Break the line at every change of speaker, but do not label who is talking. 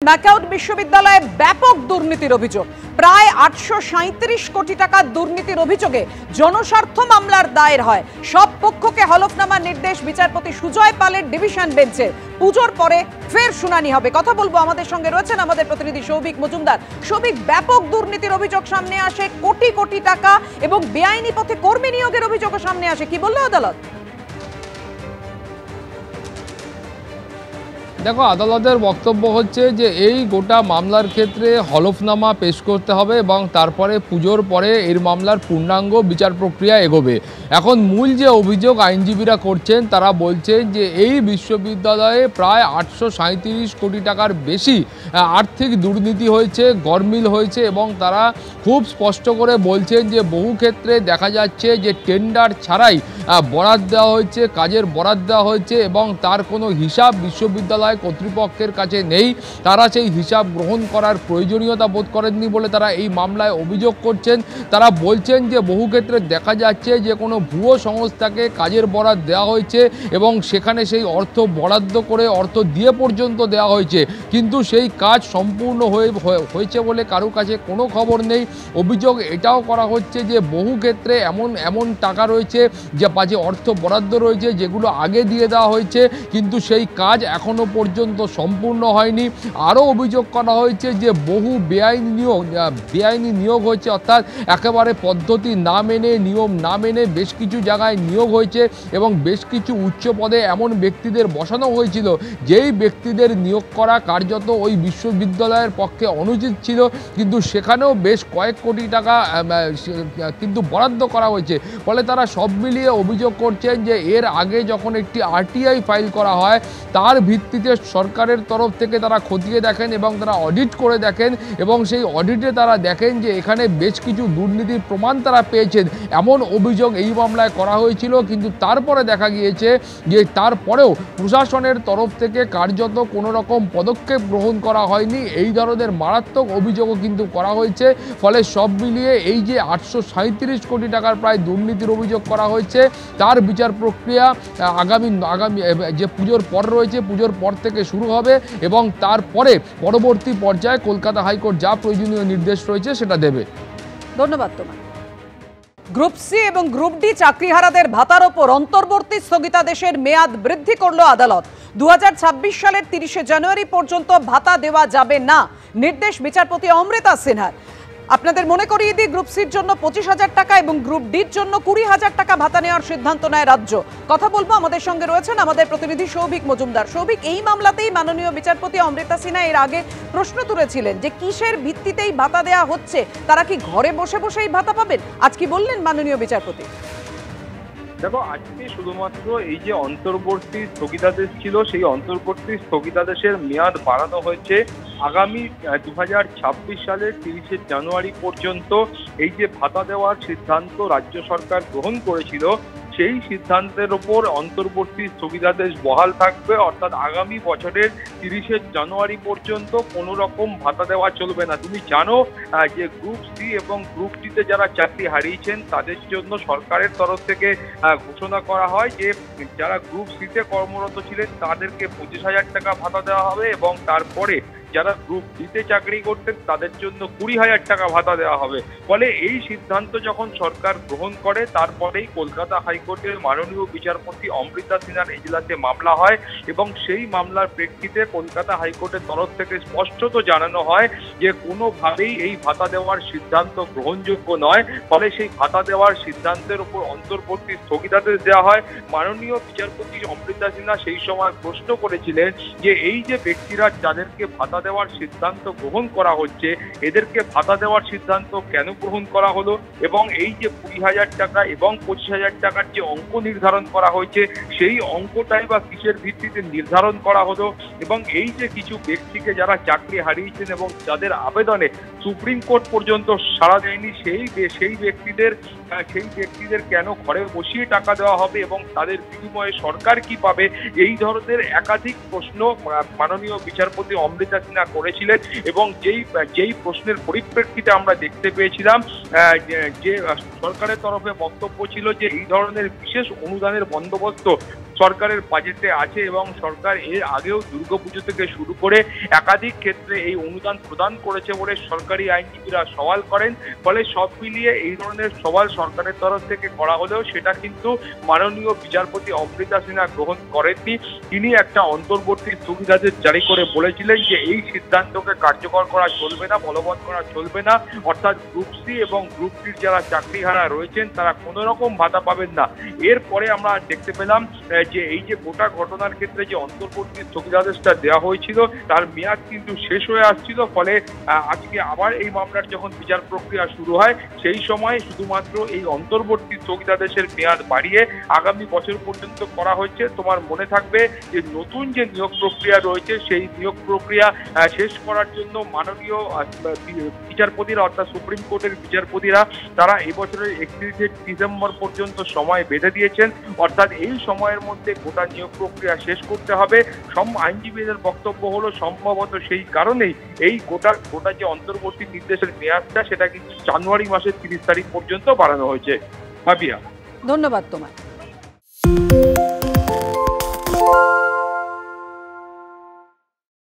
ন্যাকাউট বিশ্ববিদ্যালয়ে ব্যাপক দুর্নীতির অভিযোগ। প্রায় 837 কোটি টাকা দুর্নীতির অভিযোগে জনস্বার্থ মামলার দায়ের হয়। সব পক্ষকে হলফনামার নির্দেশ বিচারপতি সুজয় পালের ডিভিশন বেঞ্চে। পুজোর পরে ফের শুনানি হবে। কথা বলবো, আমাদের সঙ্গে রয়েছেন আমাদের প্রতিনিধি সৌভিক মজুমদার। সৌভিক, ব্যাপক দুর্নীতির অভিযোগ সামনে আসে, কোটি কোটি টাকা এবং বেআইনি পথে কর্মী নিয়োগের অভিযোগও সামনে আসে, কি বললো আদালত?
দেখো, আদালতের বক্তব্য হচ্ছে যে এই গোটা মামলার ক্ষেত্রে হলফনামা পেশ করতে হবে এবং তারপরে পুজোর পরে এর মামলার পূর্ণাঙ্গ বিচার প্রক্রিয়া এগোবে। এখন মূল যে অভিযোগ আইনজীবীরা করছেন, তারা বলছেন যে এই বিশ্ববিদ্যালয়ে প্রায় 837 কোটি টাকার বেশি আর্থিক দুর্নীতি হয়েছে, গরমিল হয়েছে এবং তারা খুব স্পষ্ট করে বলছেন যে বহু ক্ষেত্রে দেখা যাচ্ছে যে টেন্ডার ছাড়াই বরাদ দেওয়া হয়েছে, কাজের বরাদ দেওয়া হয়েছে এবং তার কোনো হিসাব বিশ্ববিদ্যালয় কর্তৃপক্ষের কাছে নেই। তারা সেই হিসাব গ্রহণ করার প্রয়োজনীয়তা বোধ করেননি বলে তারা এই মামলায় অভিযোগ করছেন। তারা বলছেন যে বহু ক্ষেত্রে দেখা যাচ্ছে যে কোনো ভুয়ো সংস্থাকে কাজের বরাদ দেওয়া হয়েছে এবং সেখানে সেই অর্থ বরাদ্দ করে অর্থ দিয়ে পর্যন্ত দেওয়া হয়েছে, কিন্তু সেই কাজ সম্পূর্ণ হয়েছে বলে কারো কাছে কোনো খবর নেই। অভিযোগ এটাও করা হচ্ছে যে বহু ক্ষেত্রে এমন টাকা রয়েছে, যে অর্থ বরাদ্দ রয়েছে যেগুলো আগে দিয়ে দেওয়া হয়েছে, কিন্তু সেই কাজ এখনও পর্যন্ত সম্পূর্ণ হয়নি। আরও অভিযোগ করা হয়েছে যে বহু বেআইনি নিয়োগ হয়েছে, অর্থাৎ একেবারে পদ্ধতি না মেনে, নিয়ম না মেনে বেশ কিছু জায়গায় নিয়োগ হয়েছে এবং বেশ কিছু উচ্চ পদে এমন ব্যক্তিদের বসানো হয়েছিল যেই ব্যক্তিদের নিয়োগ করা কার্যত ওই বিশ্ববিদ্যালয়ের পক্ষে অনুচিত ছিল, কিন্তু সেখানেও বেশ কয়েক কোটি টাকা কিন্তু বরাদ্দ করা হয়েছে। ফলে তারা সব মিলিয়ে অভিযোগ করছেন যে এর আগে যখন একটি আরটিআই ফাইল করা হয়, তার ভিত্তিতে সরকারের তরফ থেকে তারা খতিয়ে দেখেন এবং তারা অডিট করে দেখেন এবং সেই অডিটে তারা দেখেন যে এখানে বেশ কিছু দুর্নীতির প্রমাণ তারা পেয়েছেন। এমন অভিযোগ এই মামলায় করা হয়েছিল, কিন্তু তারপরে দেখা গিয়েছে যে তারপরেও প্রশাসনের তরফ থেকে কার্যত কোনো রকম পদক্ষেপ গ্রহণ করা হয়নি। এই ধরনের মারাত্মক অভিযোগও কিন্তু করা হয়েছে। ফলে সব মিলিয়ে এই যে 837 কোটি টাকার প্রায় দুর্নীতির অভিযোগ করা হয়েছে, তার বিচার প্রক্রিয়া আগামী যে পুজোর পর রয়েছে, পুজোর পর থেকে শুরু হবে এবং তারপরে পরবর্তী পর্যায়ে কলকাতা হাইকোর্ট যা প্রয়োজনীয় নির্দেশ রয়েছে সেটা দেবে।
ধন্যবাদ তোমায়। গ্রুপ সি এবং গ্রুপ ডি চাকরিহারাদের ভাতার ওপর অন্তর্বর্তী স্থগিতাদেশের মেয়াদ বৃদ্ধি করল আদালত। 2026 সালের 30 জানুয়ারি পর্যন্ত ভাতা দেওয়া যাবে না, নির্দেশ বিচারপতি অমৃতা সিনহার। আপনাদের মনে করিয়ে দিই, গ্রুপ সির জন্য 25,000 টাকা এবং গ্রুপ ডির জন্য 20,000 টাকা ভাতা নেওয়ার সিদ্ধান্ত নেয় রাজ্য। কথা বলবো, আমাদের সঙ্গে রয়েছেন আমাদের প্রতিনিধি সৌভিক মজুমদার। সৌভিক, এই মামলাতেই মাননীয় বিচারপতি অমৃতা সিনহা এর আগে প্রশ্ন তুলেছিলেন যে কিসের ভিত্তিতেই ভাতা দেওয়া হচ্ছে, তারা কি ঘরে বসে বসেই ভাতা পাবেন? আজ কি বললেন মাননীয় বিচারপতি?
দেখো, আজকে শুধুমাত্র এই যে অন্তর্বর্তী স্থগিতাদেশ ছিল, সেই অন্তর্বর্তী স্থগিতাদেশের মেয়াদ বাড়ানো হয়েছে আগামী 2026 সালের 30 জানুয়ারি পর্যন্ত। এই যে ভাতা দেওয়ার সিদ্ধান্ত রাজ্য সরকার গ্রহণ করেছিল, সেই সিদ্ধান্তের ওপর অন্তর্বর্তী স্থগিতাদেশ বহাল থাকবে। অর্থাৎ আগামী বছরের 30 জানুয়ারি পর্যন্ত কোনো রকম ভাতা দেওয়া চলবে না। তুমি জানো যে গ্রুপ সি এবং গ্রুপ ডিতে যারা চাকরি হারিয়েছেন, তাদের জন্য সরকারের তরফ থেকে ঘোষণা করা হয় যে যারা গ্রুপ সিতে কর্মরত ছিলেন তাদেরকে 25,000 টাকা ভাতা দেওয়া হবে এবং তারপরে যারা গ্রুপ ডিতে চাকরি করতেন তাদের জন্য 20,000 টাকা ভাতা দেওয়া হবে। ফলে এই সিদ্ধান্ত যখন সরকার গ্রহণ করে, তারপরেই কলকাতা হাইকোর্টের মাননীয় বিচারপতি অমৃতা সিনহার এজলাসে মামলা হয় এবং সেই মামলার প্রেক্ষিতে কলকাতা হাইকোর্টের তরফ থেকে স্পষ্টত জানানো হয় যে কোনোভাবেই এই ভাতা দেওয়ার সিদ্ধান্ত গ্রহণযোগ্য নয়। ফলে সেই ভাতা দেওয়ার সিদ্ধান্তের উপর অন্তর্বর্তী স্থগিতাদেশ দেওয়া হয়। মাননীয় বিচারপতি অমৃতা সিনহা সেই সময় প্রশ্ন করেছিলেন যে এই যে ব্যক্তিরা যাদেরকে ভাতা দেওয়ার সিদ্ধান্ত গ্রহণ করা হচ্ছে, এদেরকে ভাতা দেওয়ার সিদ্ধান্ত কেন গ্রহণ করা হলো এবং এই যে 20,000 টাকা এবং 25,000 টাকার যে অঙ্ক নির্ধারণ করা হয়েছে, সেই অঙ্কটাই বা কিসের ভিত্তিতে নির্ধারণ করা হলো এবং এই যে কিছু ব্যক্তিকে যারা চাকরি হারিয়েছেন এবং যাদের আবেদনে সুপ্রিম কোর্ট পর্যন্ত সাড়া দেয়নি, সেই ব্যক্তিদের কেন ঘরে বসিয়ে টাকা দেওয়া হবে এবং তাদের বিনিময়ে সরকার কি পাবে, এই ধরনের একাধিক প্রশ্ন মাননীয় বিচারপতি অমৃতা সিনহা করেছিলেন এবং যেই প্রশ্নের পরিপ্রেক্ষিতে আমরা দেখতে পেয়েছিলাম যে সরকারের তরফে বক্তব্য ছিল যে এই ধরনের বিশেষ অনুদানের বন্দোবস্ত সরকারের বাজেটে আছে এবং সরকার এর আগেও দুর্গাপুজো থেকে শুরু করে একাধিক ক্ষেত্রে এই অনুদান প্রদান করেছে বলে সরকারি আইনজীবীরা সওয়াল করেন। ফলে সব মিলিয়ে এই ধরনের সওয়াল সরকারের তরফ থেকে করা হলেও সেটা কিন্তু মাননীয় বিচারপতি অমৃতা সিনহা গ্রহণ করেননি। তিনি একটা অন্তর্বর্তী স্থগিতাদেশ জারি করে বলেছিলেন যে এই সিদ্ধান্তকে কার্যকর করা চলবে না, বলবৎ করা চলবে না। অর্থাৎ গ্রুপ সি এবং গ্রুপ ডির যারা চাকরিহারা রয়েছেন তারা কোনো রকম ভাতা পাবেন না। এরপরে আমরা দেখতে পেলাম যে এই যে গোটা ঘটনার ক্ষেত্রে যে অন্তর্বর্তী স্থগিতাদেশটা দেওয়া হয়েছিল তার মেয়াদ কিন্তু শেষ হয়ে আসছিল। ফলে আজকে আবার এই মামলার যখন বিচার প্রক্রিয়া শুরু হয় সেই সময় শুধুমাত্র এই অন্তর্বর্তী স্থগিতাদেশের মেয়াদ বাড়িয়ে আগামী বছর পর্যন্ত করা হয়েছে। তোমার মনে থাকবে যে নতুন যে নিয়োগ প্রক্রিয়া রয়েছে সেই নিয়োগ প্রক্রিয়া শেষ করার জন্য মাননীয় বিচারপতিরা অর্থাৎ সুপ্রিম কোর্টের বিচারপতিরা তারা এবছরের 31শে ডিসেম্বর পর্যন্ত সময় বেঁধে দিয়েছেন। অর্থাৎ এই সময়ের মধ্যে গোটা নিয়োগ প্রক্রিয়া শেষ করতে হবে। আইনজীবীদের বক্তব্য হলো সম্ভবত সেই কারণেই এই গোটা যে অন্তর্বর্তী নির্দেশের মেয়াদটা সেটা কিন্তু জানুয়ারি মাসের 30 তারিখ পর্যন্ত বাড়ানো হয়েছে। ভাবিয়া,
ধন্যবাদ তোমায়।